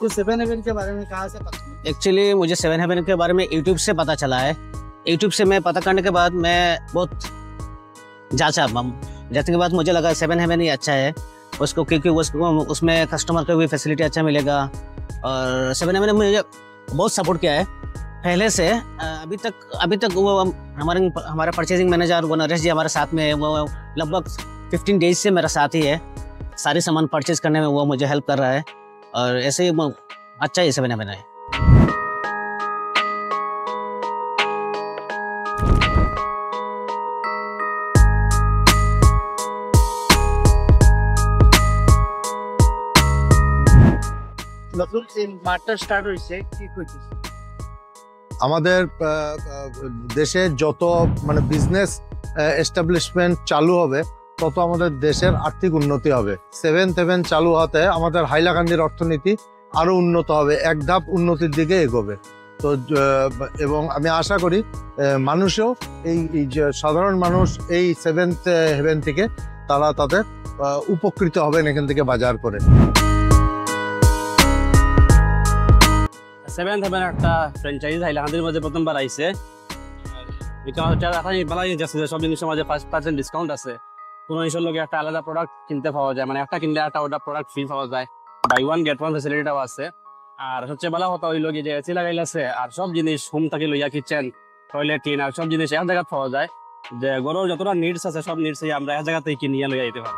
आपको seven heaven के बारे में कहाँ से पता? एक्चुअली मुझे सेवन हेवन के बारे में यूट्यूब से पता चला है। यूट्यूब से मैं पता करने के बाद मैं बहुत जांचा जाने के बाद मुझे लगा सेवन हेवन ही अच्छा है उसको, क्योंकि उसमें कस्टमर को भी फैसिलिटी अच्छा मिलेगा। और सेवन हेवन ने मुझे बहुत सपोर्ट किया है पहले से अभी तक वो हमारा परचेजिंग मैनेजर वो नरेश जी हमारे साथ में है। वो लगभग 15 डेज से मेरा साथ ही है, सारे सामान परचेज करने में वो मुझे हेल्प कर रहा है। और ऐसे ही अच्छा ही सेवन हेवन है। নতুন মার্টটা স্টার্ট হয়েছে কি কইতেছে? আমাদের দেশে যত মানে বিজনেস এস্টাবলিশমেন্ট চালু হবে তত আমাদের দেশের আর্থিক উন্নতি হবে। সেভেন্থ হেভেন চালু হতে আমাদের হাইলাকান্দির অর্থনীতি আরো উন্নত হবে, এক ধাপ উন্নতির দিকে এগোবে। তো এবং আমি আশা করি মানুষও এই যে সাধারণ মানুষ এই সেভেন্থ হেভেন থেকে তারা তাদের উপকৃত হবেন এখান থেকে বাজার করে। সেভেন্থ হেভেন একটা ফ্র্যাঞ্চাইজ হাইলাকান্দির মধ্যে প্রথমবার আইছে। এটা হচ্ছে বালাই যাচ্ছে যে সব জিনিসের মধ্যে 5% ডিসকাউন্ট আছে। কোনো জিনিসের লোকে একটা আলাদা প্রোডাক্ট কিনতে পাওয়া যায়, মানে একটা কিনলে একটা ওটা প্রোডাক্ট ফ্রি পাওয়া যায়। বাই ওয়ান গেট ওয়ান ফ্যাসিলিটিটাও আছে। আর সবচেয়ে ভালো কথা হইল কি যে এসি লাগাইল আছে আর সব জিনিস হোম থেকে লইয়া কিচেন টয়লেট ক্লিন আর সব জিনিস এক জায়গায় পাওয়া যায়। যে গরুর যতটা নিডস আছে সব নিডস আমরা এক জায়গাতেই কিনিয়ে লইয়া যেতে পারি।